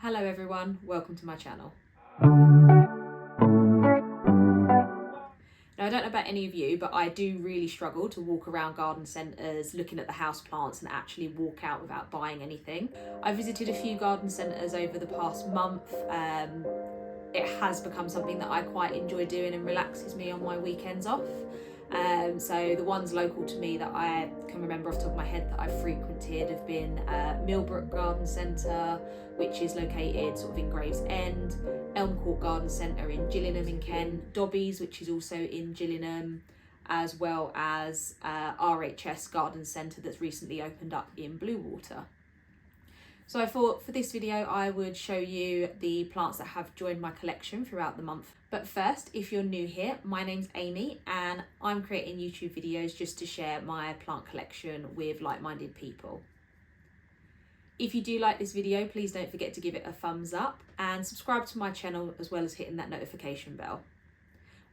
Hello everyone, welcome to my channel. Now I don't know about any of you, but I do really struggle to walk around garden centres looking at the house plants and actually walk out without buying anything. I visited a few garden centres over the past month. It has become something that I quite enjoy doing and relaxes me on my weekends off. So the ones local to me that I can remember off the top of my head that I've frequented have been Millbrook Garden Centre, which is located sort of in Gravesend, Elm Court Garden Centre in Gillingham in Kent, Dobbies, which is also in Gillingham, as well as RHS Garden Centre that's recently opened up in Bluewater. So I thought for this video I would show you the plants that have joined my collection throughout the month. But first, if you're new here, my name's Amy and I'm creating YouTube videos just to share my plant collection with like-minded people. If you do like this video, please don't forget to give it a thumbs up and subscribe to my channel as well as hitting that notification bell.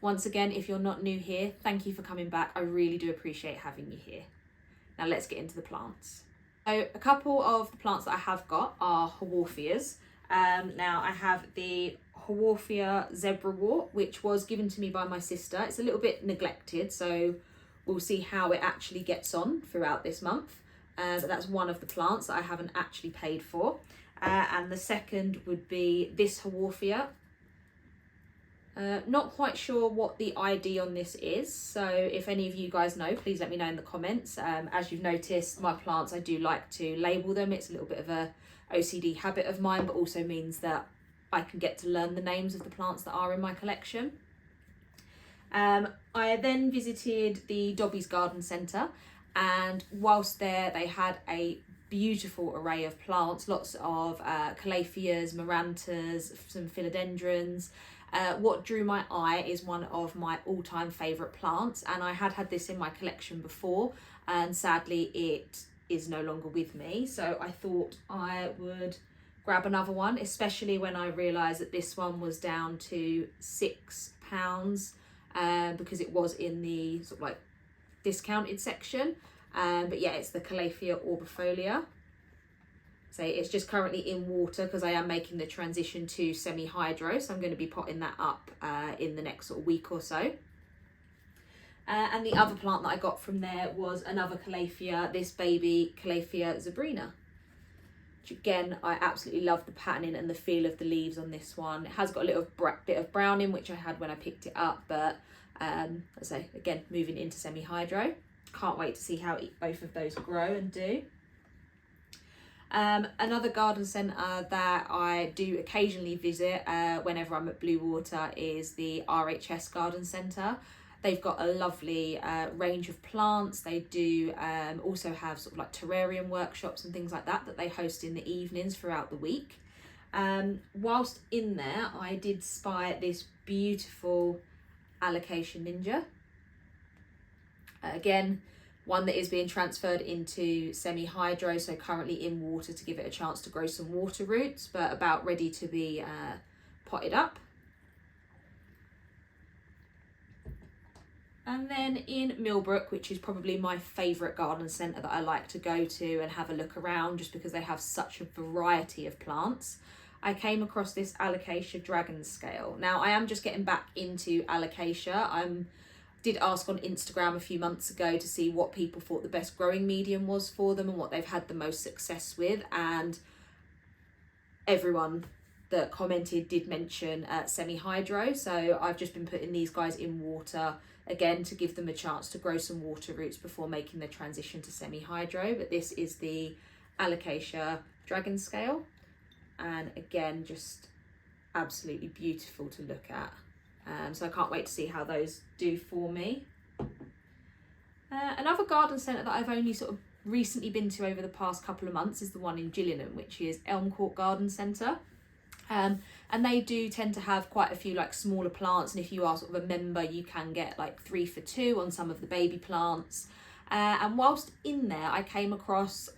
Once again, if you're not new here, thank you for coming back. I really do appreciate having you here. Now let's get into the plants. So a couple of the plants that I have got are Haworthias. Now I have the Haworthia zebrawort, which was given to me by my sister. It's a little bit neglected, so we'll see how it actually gets on throughout this month. But that's one of the plants that I haven't actually paid for. And the second would be this Haworthia. Not quite sure what the ID on this is, so if any of you guys know, please let me know in the comments. As you've noticed, my plants, I do like to label them. It's a little bit of a OCD habit of mine, but also means that I can get to learn the names of the plants that are in my collection. I then visited the Dobbies Garden Centre, and whilst there they had a beautiful array of plants, lots of calatheas, marantas, some philodendrons. What drew my eye is one of my all-time favourite plants, and I had this in my collection before and sadly it is no longer with me, so I thought I would grab another one, especially when I realised that this one was down to £6 because it was in the sort of like discounted section. But yeah, it's the Calathea orbifolia. So it's just currently in water because I am making the transition to semi-hydro, so I'm going to be potting that up in the next sort of week or so. And the other plant that I got from there was another Calathea, this baby Calathea zebrina, which again I absolutely love the patterning and the feel of the leaves on this one. It has got a little bit of browning, which I had when I picked it up, but let's say again moving into semi-hydro. Can't wait to see how both of those grow and do. Another garden centre that I do occasionally visit whenever I'm at Bluewater is the RHS Garden Centre. They've got a lovely range of plants. They do also have sort of like terrarium workshops and things like that they host in the evenings throughout the week. Whilst in there, I did spy this beautiful Alocasia ninja. Again, one that is being transferred into semi-hydro, so currently in water to give it a chance to grow some water roots, but about ready to be potted up. And then in Millbrook, which is probably my favourite garden centre that I like to go to and have a look around just because they have such a variety of plants, I came across this Alocasia dragon scale. Now I am just getting back into Alocasia. Did ask on Instagram a few months ago to see what people thought the best growing medium was for them and what they've had the most success with, and everyone that commented did mention semi-hydro, so I've just been putting these guys in water again to give them a chance to grow some water roots before making the transition to semi-hydro. But this is the Alocasia dragon scale, and again just absolutely beautiful to look at. So I can't wait to see how those do for me. Another garden centre that I've only sort of recently been to over the past couple of months is the one in Gillingham, which is Elm Court Garden Centre. And they do tend to have quite a few like smaller plants, and if you are sort of a member you can get like 3 for 2 on some of the baby plants. And whilst in there I came across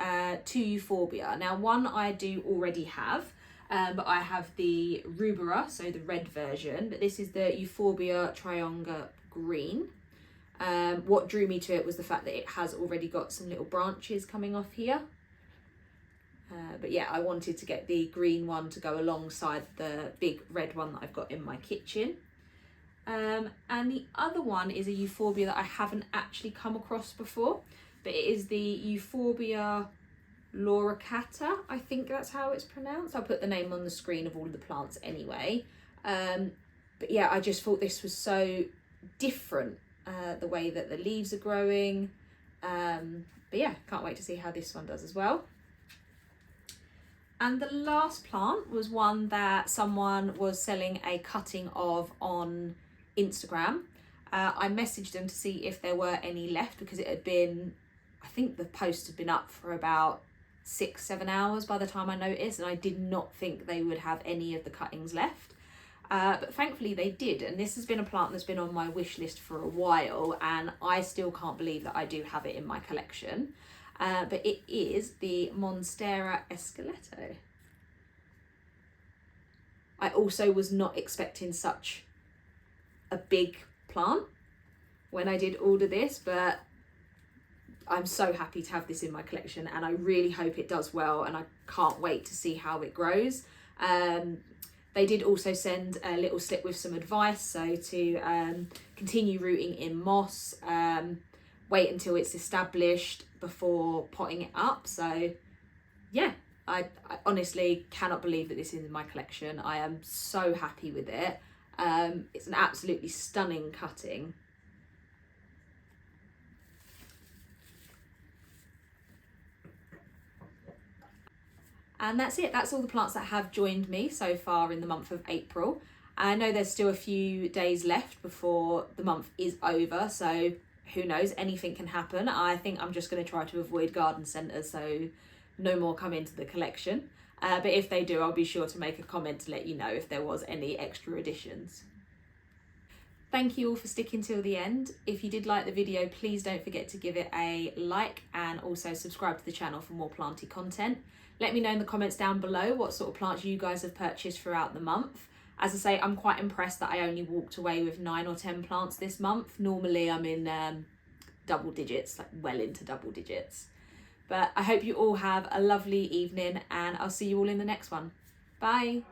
2 euphorbia. Now one I do already have, but I have the rubera, so the red version, but this is the Euphorbia Trianga green. What drew me to it was the fact that it has already got some little branches coming off here. But yeah, I wanted to get the green one to go alongside the big red one that I've got in my kitchen. And the other one is a euphorbia that I haven't actually come across before, but it is the Euphorbia lauricata. I think that's how it's pronounced. I'll put the name on the screen of all of the plants anyway. But yeah, I just thought this was so different, the way that the leaves are growing. But yeah, can't wait to see how this one does as well. And the last plant was one that someone was selling a cutting of on Instagram. I messaged them to see if there were any left, because it had been, I think the post had been up for about 6-7 hours by the time I noticed, and I did not think they would have any of the cuttings left. But thankfully they did, and this has been a plant that's been on my wish list for a while, and I still can't believe that I do have it in my collection. But it is the Monstera Esqueleto. I also was not expecting such a big plant when I did order this, but I'm so happy to have this in my collection, and I really hope it does well, and I can't wait to see how it grows. They did also send a little slip with some advice, so to continue rooting in moss, wait until it's established before potting it up. So yeah, I honestly cannot believe that this is in my collection. I am so happy with it. It's an absolutely stunning cutting. And that's it. That's all the plants that have joined me so far in the month of April. I know there's still a few days left before the month is over, so who knows, anything can happen. I think I'm just going to try to avoid garden centres, so no more come into the collection. But if they do, I'll be sure to make a comment to let you know if there was any extra additions. Thank you all for sticking till the end. If you did like the video, please don't forget to give it a like, and also subscribe to the channel for more planty content. Let me know in the comments down below what sort of plants you guys have purchased throughout the month. As I say, I'm quite impressed that I only walked away with 9 or 10 plants this month. Normally I'm in double digits, like well into double digits. But I hope you all have a lovely evening, and I'll see you all in the next one. Bye.